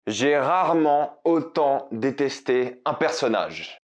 J'ai rarement autant détesté un personnage.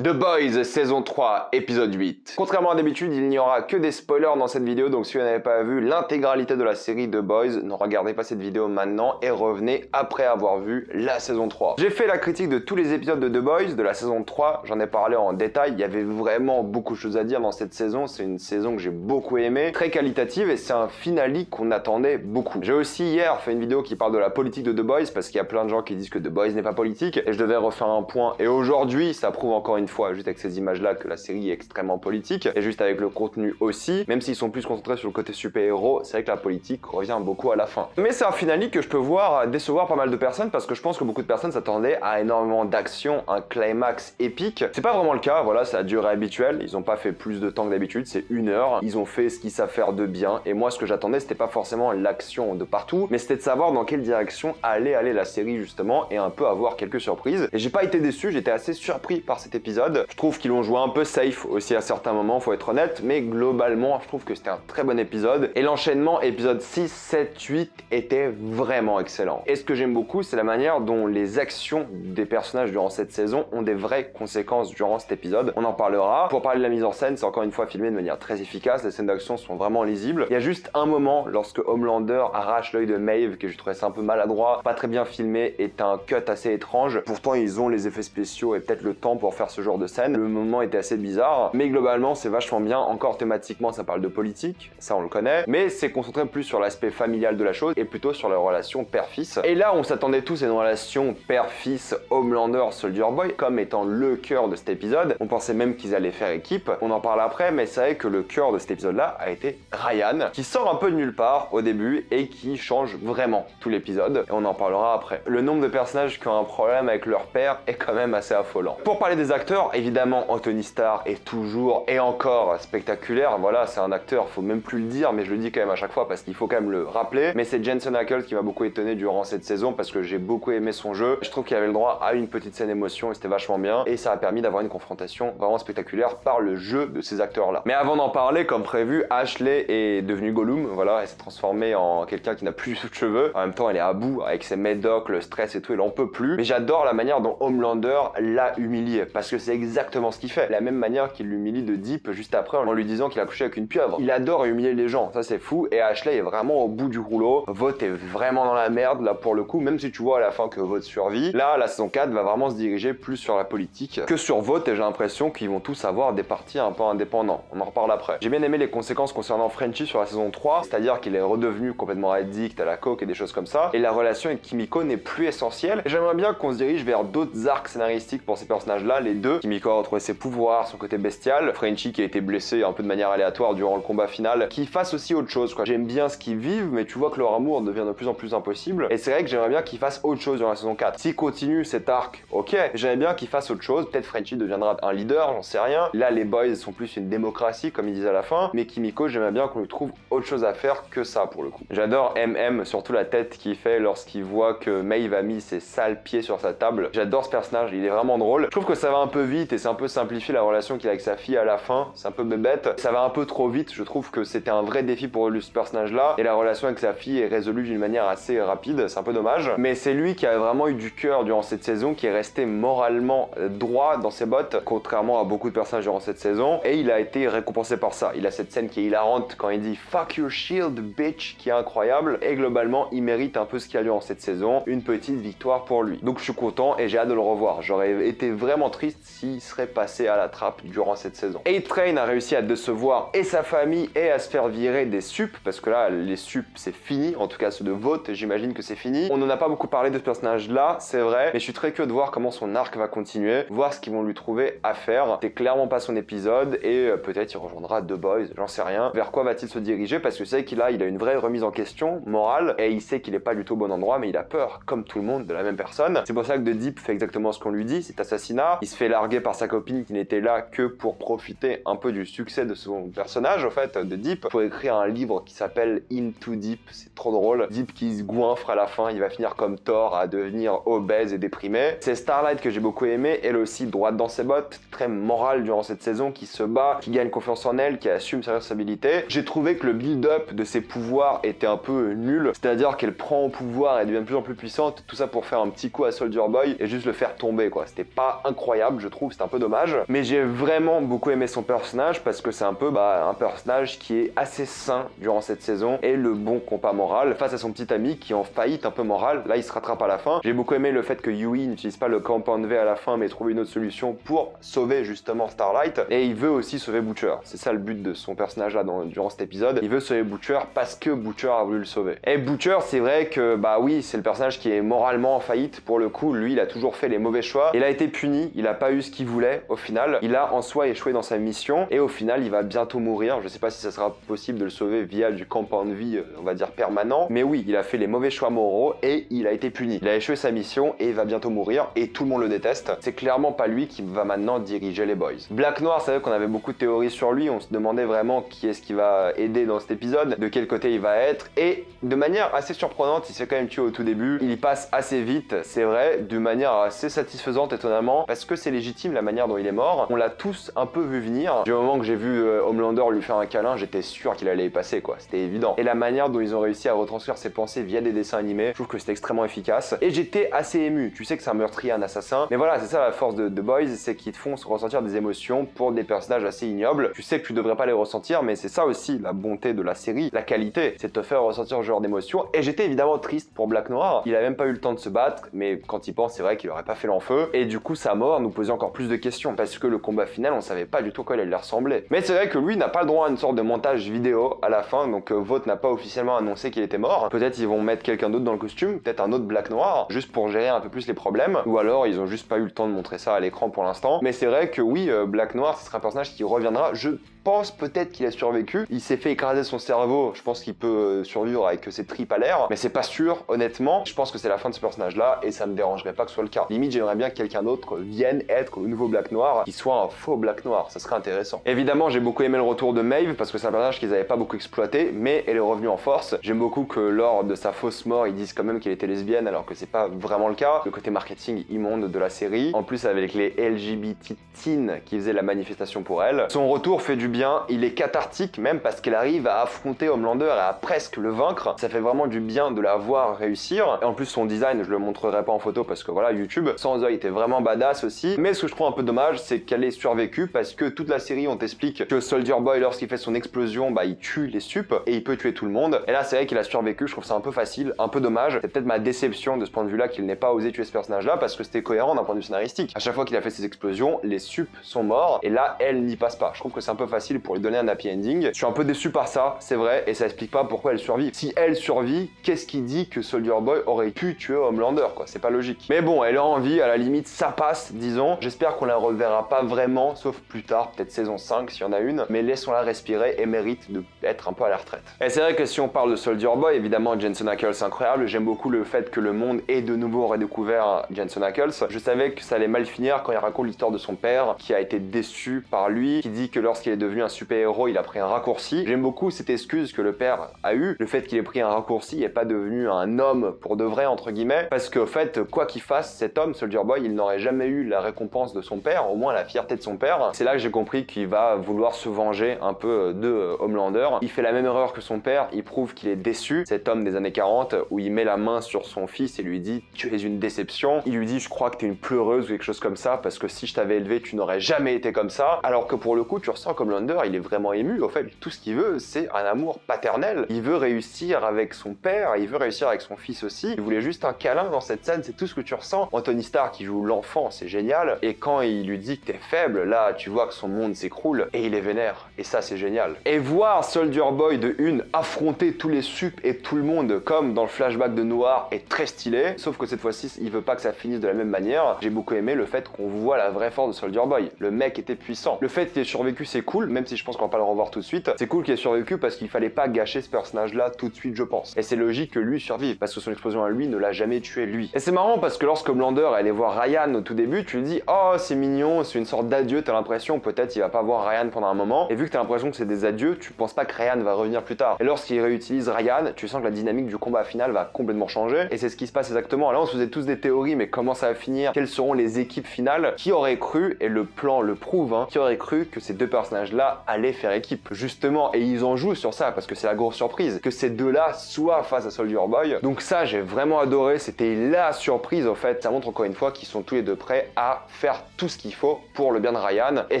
The Boys saison 3 épisode 8. Contrairement à d'habitude, il n'y aura que des spoilers dans cette vidéo, donc si vous n'avez pas vu l'intégralité de la série The Boys, ne regardez pas cette vidéo maintenant et revenez après avoir vu la saison 3. J'ai fait la critique de tous les épisodes de The Boys, de la saison 3, j'en ai parlé en détail, il y avait vraiment beaucoup de choses à dire dans cette saison, c'est une saison que j'ai beaucoup aimée, très qualitative et c'est un finale qu'on attendait beaucoup. J'ai aussi hier fait une vidéo qui parle de la politique de The Boys, parce qu'il y a plein de gens qui disent que The Boys n'est pas politique, et je devais refaire un point, et aujourd'hui ça prouve encore une fois, juste avec ces images-là, que la série est extrêmement politique, et juste avec le contenu aussi, même s'ils sont plus concentrés sur le côté super-héros, c'est vrai que la politique revient beaucoup à la fin. Mais c'est un finale que je peux voir décevoir pas mal de personnes, parce que je pense que beaucoup de personnes s'attendaient à énormément d'action, un climax épique. C'est pas vraiment le cas, voilà, c'est la durée habituelle, ils ont pas fait plus de temps que d'habitude, c'est 1 heure, ils ont fait ce qu'ils savent faire de bien, et moi ce que j'attendais c'était pas forcément l'action de partout, mais c'était de savoir dans quelle direction allait aller la série justement, et un peu avoir quelques surprises. Et j'ai pas été déçu, j'étais assez surpris par cet épisode. Je trouve qu'ils l'ont joué un peu safe aussi à certains moments, faut être honnête, mais globalement, je trouve que c'était un très bon épisode. Et l'enchaînement épisode 6, 7, 8 était vraiment excellent. Et ce que j'aime beaucoup, c'est la manière dont les actions des personnages durant cette saison ont des vraies conséquences durant cet épisode. On en parlera. Pour parler de la mise en scène, c'est encore une fois filmé de manière très efficace, les scènes d'action sont vraiment lisibles. Il y a juste un moment, lorsque Homelander arrache l'œil de Maeve, que je trouvais ça un peu maladroit, pas très bien filmé, et un cut assez étrange. Pourtant, ils ont les effets spéciaux et peut-être le temps pour faire ce genre de scène. Le moment était assez bizarre, mais globalement c'est vachement bien. Encore thématiquement ça parle de politique, ça on le connaît, mais c'est concentré plus sur l'aspect familial de la chose et plutôt sur la relation père-fils. Et là on s'attendait tous à une relation père-fils, Homelander, Soldier Boy comme étant le cœur de cet épisode. On pensait même qu'ils allaient faire équipe, on en parle après, mais c'est vrai que le cœur de cet épisode là a été Ryan, qui sort un peu de nulle part au début et qui change vraiment tout l'épisode, et on en parlera après. Le nombre de personnages qui ont un problème avec leur père est quand même assez affolant. Pour parler des acteurs, évidemment Anthony Starr est toujours et encore spectaculaire, voilà, c'est un acteur, faut même plus le dire, mais je le dis quand même à chaque fois parce qu'il faut quand même le rappeler. Mais c'est Jensen Ackles qui m'a beaucoup étonné durant cette saison parce que j'ai beaucoup aimé son jeu. Je trouve qu'il avait le droit à une petite scène émotion et c'était vachement bien, et ça a permis d'avoir une confrontation vraiment spectaculaire par le jeu de ces acteurs-là. Mais avant d'en parler, comme prévu, Ashley est devenue Gollum, voilà, elle s'est transformée en quelqu'un qui n'a plus de cheveux. En même temps, elle est à bout avec ses médocs, le stress et tout, elle en peut plus. Mais j'adore la manière dont Homelander l'a humilié parce que c'est exactement ce qu'il fait. La même manière qu'il l'humilie de Deep juste après en lui disant qu'il a couché avec une pieuvre. Il adore humilier les gens, ça c'est fou, et Ashley est vraiment au bout du rouleau. Vought est vraiment dans la merde là pour le coup, même si tu vois à la fin que Vought survit. Là, la saison 4 va vraiment se diriger plus sur la politique que sur Vought, et j'ai l'impression qu'ils vont tous avoir des partis un peu indépendants. On en reparle après. J'ai bien aimé les conséquences concernant Frenchie sur la saison 3, c'est-à-dire qu'il est redevenu complètement addict à la coke et des choses comme ça, et la relation avec Kimiko n'est plus essentielle. J'aimerais bien qu'on se dirige vers d'autres arcs scénaristiques pour ces personnages-là, les deux. Kimiko a retrouvé ses pouvoirs, son côté bestial, Frenchie qui a été blessé un peu de manière aléatoire durant le combat final, qui fasse aussi autre chose quoi. J'aime bien ce qu'ils vivent, mais tu vois que leur amour devient de plus en plus impossible, et c'est vrai que j'aimerais bien qu'ils fassent autre chose durant la saison 4. S'ils continuent cet arc, ok, j'aimerais bien qu'ils fassent autre chose, peut-être Frenchie deviendra un leader, j'en sais rien. Là les boys sont plus une démocratie comme ils disaient à la fin, mais Kimiko j'aimerais bien qu'on lui trouve autre chose à faire que ça pour le coup. J'adore MM, surtout la tête qu'il fait lorsqu'il voit que Maeve a mis ses sales pieds sur sa table. J'adore ce personnage, il est vraiment drôle. Je trouve que ça va un peu vite et c'est un peu simplifié la relation qu'il a avec sa fille à la fin, c'est un peu bébête. Ça va un peu trop vite, je trouve que c'était un vrai défi pour lui ce personnage là, et la relation avec sa fille est résolue d'une manière assez rapide, c'est un peu dommage. Mais c'est lui qui a vraiment eu du cœur durant cette saison, qui est resté moralement droit dans ses bottes, contrairement à beaucoup de personnages durant cette saison, et il a été récompensé par ça. Il a cette scène qui est hilarante quand il dit « Fuck your shield, bitch », qui est incroyable, et globalement il mérite un peu ce qu'il y a durant cette saison, une petite victoire pour lui. Donc je suis content et j'ai hâte de le revoir. J'aurais été vraiment triste s'il serait passé à la trappe durant cette saison. A-Train a réussi à décevoir et sa famille et à se faire virer des sups, parce que là les sups c'est fini, en tout cas ceux de Vought, j'imagine que c'est fini. On n'en a pas beaucoup parlé de ce personnage là, c'est vrai, mais je suis très curieux de voir comment son arc va continuer, voir ce qu'ils vont lui trouver à faire. C'est clairement pas son épisode, et peut-être il rejoindra The Boys, j'en sais rien. Vers quoi va-t-il se diriger, parce que c'est qu'il a une vraie remise en question morale, et il sait qu'il est pas du tout au bon endroit, mais il a peur, comme tout le monde, de la même personne. C'est pour ça que The Deep fait exactement ce qu'on lui dit, c'est assassinat. Il se fait larguer largué par sa copine qui n'était là que pour profiter un peu du succès de son personnage, au fait, de Deep, pour écrire un livre qui s'appelle Into Deep. C'est trop drôle. Deep qui se goinfre à la fin, il va finir comme Thor à devenir obèse et déprimé. C'est Starlight que j'ai beaucoup aimé, elle aussi droite dans ses bottes, très morale durant cette saison, qui se bat, qui gagne confiance en elle, qui assume sa responsabilité. J'ai trouvé que le build-up de ses pouvoirs était un peu nul, c'est-à-dire qu'elle prend au pouvoir et devient de plus en plus puissante, tout ça pour faire un petit coup à Soldier Boy et juste le faire tomber quoi. C'était pas incroyable, je trouve, c'est un peu dommage, mais j'ai vraiment beaucoup aimé son personnage parce que c'est un peu un personnage qui est assez sain durant cette saison et le bon compas moral face à son petit ami qui est en faillite un peu morale. Là il se rattrape à la fin. J'ai beaucoup aimé le fait que Yui n'utilise pas le Compound V à la fin mais trouve une autre solution pour sauver justement Starlight, et il veut aussi sauver Butcher. C'est ça le but de son personnage là durant cet épisode. Il veut sauver Butcher parce que Butcher a voulu le sauver. Et Butcher, c'est vrai que oui, c'est le personnage qui est moralement en faillite pour le coup. Lui, il a toujours fait les mauvais choix. Il a été puni, il a pas eu ce qu'il voulait au final. Il a en soi échoué dans sa mission et au final, il va bientôt mourir. Je sais pas si ça sera possible de le sauver via du compound vie, on va dire permanent. Mais oui, il a fait les mauvais choix moraux et il a été puni. Il a échoué sa mission et il va bientôt mourir et tout le monde le déteste. C'est clairement pas lui qui va maintenant diriger les boys. Black Noir, c'est vrai qu'on avait beaucoup de théories sur lui. On se demandait vraiment qui est-ce qui va aider dans cet épisode, de quel côté il va être, et de manière assez surprenante, il se fait quand même tuer au tout début. Il y passe assez vite, c'est vrai, d'une manière assez satisfaisante étonnamment, parce que c'est légitime la manière dont il est mort. On l'a tous un peu vu venir. Du moment que j'ai vu Homelander lui faire un câlin, j'étais sûr qu'il allait y passer quoi, c'était évident. Et la manière dont ils ont réussi à retranscrire ses pensées via des dessins animés, je trouve que c'était extrêmement efficace. Et j'étais assez ému. Tu sais que c'est un meurtrier, un assassin, mais voilà, c'est ça la force de The Boys, c'est qu'ils te font ressentir des émotions pour des personnages assez ignobles. Tu sais que tu devrais pas les ressentir, mais c'est ça aussi la bonté de la série, la qualité, c'est de te faire ressentir ce genre d'émotions. Et j'étais évidemment triste pour Black Noir. Il a même pas eu le temps de se battre, mais quand il pense, c'est vrai qu'il aurait pas fait l'enfeu. Et du coup, sa mort nous posait encore plus de questions, parce que le combat final, on savait pas du tout à quoi il allait ressembler. Mais c'est vrai que lui n'a pas le droit à une sorte de montage vidéo à la fin, donc Vought n'a pas officiellement annoncé qu'il était mort. Peut-être ils vont mettre quelqu'un d'autre dans le costume, peut-être un autre Black Noir, juste pour gérer un peu plus les problèmes, ou alors ils ont juste pas eu le temps de montrer ça à l'écran pour l'instant. Mais c'est vrai que oui, Black Noir, ce sera un personnage qui reviendra. Je pense peut-être qu'il a survécu. Il s'est fait écraser son cerveau. Je pense qu'il peut survivre avec ses tripes à l'air, mais c'est pas sûr, honnêtement. Je pense que c'est la fin de ce personnage-là et ça me dérangerait pas que ce soit le cas. Limite, j'aimerais bien que quelqu'un d'autre vienne être le nouveau Black Noir, qui soit un faux Black Noir. Ça serait intéressant. Évidemment, j'ai beaucoup aimé le retour de Maeve parce que c'est un personnage qu'ils avaient pas beaucoup exploité, mais elle est revenue en force. J'aime beaucoup que lors de sa fausse mort, ils disent quand même qu'elle était lesbienne alors que c'est pas vraiment le cas. Le côté marketing immonde de la série. En plus, avec les LGBT teen qui faisaient la manifestation pour elle. Son retour fait du bien, il est cathartique même parce qu'elle arrive à affronter Homelander et à presque le vaincre. Ça fait vraiment du bien de la voir réussir. Et en plus son design, je le montrerai pas en photo parce que voilà, YouTube, sans œil était vraiment badass aussi. Mais ce que je trouve un peu dommage, c'est qu'elle ait survécu parce que toute la série on t'explique que Soldier Boy, lorsqu'il fait son explosion, il tue les supes et il peut tuer tout le monde. Et là c'est vrai qu'il a survécu, je trouve ça un peu facile, un peu dommage. C'est peut-être ma déception de ce point de vue là qu'il n'ait pas osé tuer ce personnage là parce que c'était cohérent d'un point de vue scénaristique. À chaque fois qu'il a fait ses explosions, les supes sont morts et là elle n'y passe pas. Je trouve que c'est un peu facile pour lui donner un happy ending. Je suis un peu déçu par ça, c'est vrai, et ça explique pas pourquoi elle survit. Si elle survit, qu'est-ce qui dit que Soldier Boy aurait pu tuer Homelander quoi? C'est pas logique. Mais bon, elle a envie, à la limite ça passe, disons. J'espère qu'on la reverra pas vraiment, sauf plus tard, peut-être saison 5 s'il y en a une, mais laissons-la respirer et mérite d'être un peu à la retraite. Et c'est vrai que si on parle de Soldier Boy, évidemment Jensen Ackles c'est incroyable, j'aime beaucoup le fait que le monde ait de nouveau redécouvert Jensen Ackles. Je savais que ça allait mal finir quand il raconte l'histoire de son père, qui a été déçu par lui, qui dit que lorsqu'il est devenu un super-héros, il a pris un raccourci. J'aime beaucoup cette excuse que le père a eu, le fait qu'il ait pris un raccourci et pas devenu un homme pour de vrai entre guillemets, parce qu'au fait, quoi qu'il fasse, cet homme, Soldier Boy, il n'aurait jamais eu la récompense de son père, au moins la fierté de son père. C'est là que j'ai compris qu'il va vouloir se venger un peu de Homelander. Il fait la même erreur que son père, il prouve qu'il est déçu, cet homme des années 40, où il met la main sur son fils et lui dit « Tu es une déception ». Il lui dit « Je crois que tu es une pleureuse » ou quelque chose comme ça, parce que si je t'avais élevé, tu n'aurais jamais été comme ça. Alors que pour le coup, tu ressens comme Homelander, il est vraiment ému. Au fait, tout ce qu'il veut, c'est un amour paternel. Il veut réussir avec son père, il veut réussir avec son fils aussi. Il voulait juste un câlin dans cette scène, c'est tout ce que tu ressens. Anthony Starr qui joue l'enfant, c'est génial. Et quand il lui dit que t'es faible, là, tu vois que son monde s'écroule et il est vénère. Et ça, c'est génial. Et voir Soldier Boy de une affronter tous les supes et tout le monde, comme dans le flashback de Noir, est très stylé. Sauf que cette fois-ci, il veut pas que ça finisse de la même manière. J'ai beaucoup aimé le fait qu'on voit la vraie force de Soldier Boy. Le mec était puissant. Le fait qu'il ait survécu, c'est cool, même si je pense qu'on va pas le revoir tout de suite. C'est cool qu'il ait survécu parce qu'il fallait pas gâcher ce personnage-là tout de suite, je pense. Et c'est logique que lui survive parce que son explosion à lui ne l'a jamais tué lui. Et c'est marrant parce que lorsque Homelander allait voir Ryan au tout début, tu lui dis oh c'est mignon, c'est une sorte d'adieu, t'as l'impression peut-être il va pas voir Ryan pendant un moment. Et vu que t'as l'impression que c'est des adieux, tu penses pas que Ryan va revenir plus tard. Et lorsqu'il réutilise Ryan, tu sens que la dynamique du combat final va complètement changer. Et c'est ce qui se passe exactement. Là on se faisait tous des théories, mais comment ça va finir? Quelles seront les équipes finales? Qui aurait cru, et le plan le prouve, hein, qui aurait cru que ces deux personnages-là allaient faire équipe? Justement, et ils en jouent sur ça parce que c'est la grosse surprise, que ces deux-là soient face à Soldier Boy. Donc ça, j'ai vraiment adoré. C'était la surprise en fait. Ça montre encore une fois qu'ils sont tous les deux prêts à faire tout ce qu'il faut pour le bien de Ryan. Et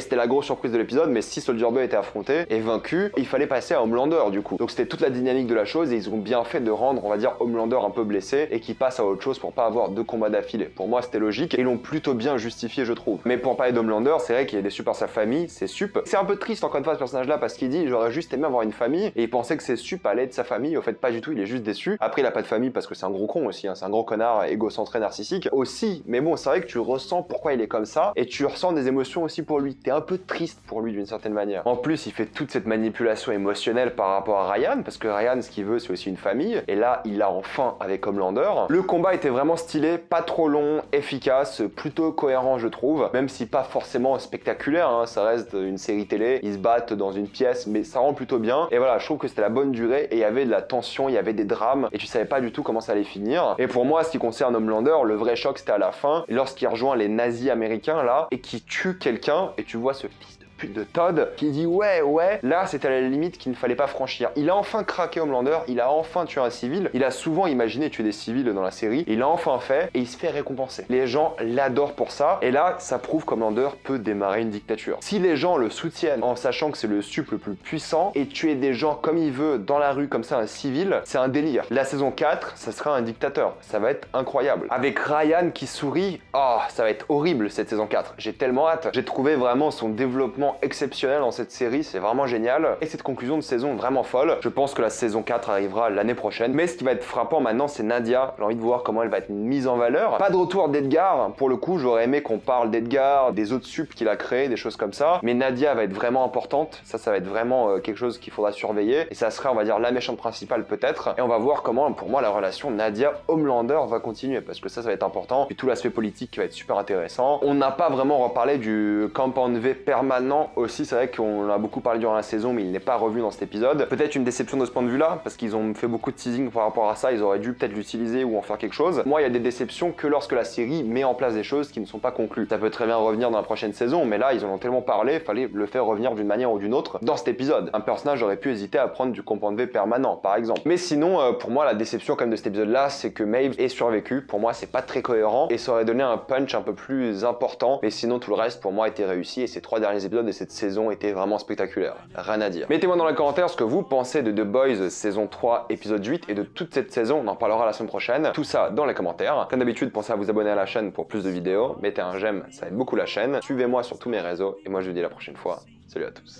c'était la grosse surprise de l'épisode. Mais si Soldier Boy était affronté et vaincu, il fallait passer à Homelander du coup. Donc c'était toute la dynamique de la chose et ils ont bien fait de rendre, on va dire, Homelander un peu blessé et qui passe à autre chose pour pas avoir deux combats d'affilée. Pour moi, c'était logique et ils l'ont plutôt bien justifié, je trouve. Mais pour parler d'Homelander, c'est vrai qu'il est déçu par sa famille, c'est Sup. C'est un peu triste encore une fois ce personnage-là parce qu'il dit j'aurais juste aimé avoir une famille et il pensait que c'est Sup allait de sa famille. Au fait, pas du tout, il est juste déçu. Après, il a pas de famille parce que c'est un gros con aussi, hein. C'est un gros connard égocentré, narcissique aussi. Mais bon, c'est vrai que tu ressens pourquoi il est comme ça et tu ressens des émotions aussi pour lui. T'es un peu triste pour lui d'une certaine manière. En plus, il fait toute cette manipulation émotionnelle par rapport à Ryan parce que Ryan, ce qu'il veut, c'est aussi une famille. Et là, il l'a enfin avec Homelander. Le combat était vraiment stylé, pas trop long, efficace, plutôt cohérent, je trouve. Même si pas forcément spectaculaire, hein. Ça reste une série télé. Ils se battent dans une pièce, mais ça rend plutôt bien. Et voilà, je trouve que c'était la bonne durée et il y avait de la tension, il y avait des drames et tu savais pas du tout comment ça allait finir. Et pour moi, ce qui concerne Homelander, le vrai choc c'était à la fin, lorsqu'il rejoint les nazis américains là et qui tue quelqu'un et tu vois ce fils de Todd qui dit ouais là c'était à la limite qu'il ne fallait pas franchir. Il a enfin craqué Homelander, il a enfin tué un civil, il a souvent imaginé tuer des civils dans la série, il l'a enfin fait et il se fait récompenser. Les gens l'adorent pour ça et là ça prouve qu'Homelander peut démarrer une dictature. Si les gens le soutiennent en sachant que c'est le Sup le plus puissant et tuer des gens comme il veut dans la rue comme ça un civil, c'est un délire. La saison 4, ça sera un dictateur, ça va être incroyable. Avec Ryan qui sourit, oh ça va être horrible cette saison 4, j'ai tellement hâte. J'ai trouvé vraiment son développement exceptionnel dans cette série, c'est vraiment génial. Et cette conclusion de saison vraiment folle. Je pense que la saison 4 arrivera l'année prochaine. Mais ce qui va être frappant maintenant, c'est Nadia. J'ai envie de voir comment elle va être mise en valeur. Pas de retour d'Edgar. Pour le coup, j'aurais aimé qu'on parle d'Edgar, des autres Sup qu'il a créés, des choses comme ça. Mais Nadia va être vraiment importante. Ça va être vraiment quelque chose qu'il faudra surveiller. Et ça sera, on va dire, la méchante principale peut-être. Et on va voir comment, pour moi, la relation Nadia-Homelander va continuer. Parce que ça va être important. Et tout l'aspect politique qui va être super intéressant. On n'a pas vraiment reparlé du Compound V permanent aussi, c'est vrai qu'on en a beaucoup parlé durant la saison, mais il n'est pas revu dans cet épisode. Peut-être une déception de ce point de vue-là, parce qu'ils ont fait beaucoup de teasing par rapport à ça, ils auraient dû peut-être l'utiliser ou en faire quelque chose. Moi, il y a des déceptions que lorsque la série met en place des choses qui ne sont pas conclues. Ça peut très bien revenir dans la prochaine saison, mais là, ils en ont tellement parlé, il fallait le faire revenir d'une manière ou d'une autre dans cet épisode. Un personnage aurait pu hésiter à prendre du Compound V permanent, par exemple. Mais sinon, pour moi, la déception quand même de cet épisode-là, c'est que Maeve ait survécu. Pour moi, c'est pas très cohérent et ça aurait donné un punch un peu plus important. Mais sinon, tout le reste, pour moi, était réussi et ces 3 derniers épisodes de cette saison étaient vraiment spectaculaires. Rien à dire. Mettez-moi dans les commentaires ce que vous pensez de The Boys saison 3 épisode 8 et de toute cette saison. On en parlera la semaine prochaine. Tout ça dans les commentaires. Comme d'habitude, pensez à vous abonner à la chaîne pour plus de vidéos. Mettez un j'aime, ça aide beaucoup la chaîne. Suivez-moi sur tous mes réseaux et moi je vous dis à la prochaine fois. Salut à tous.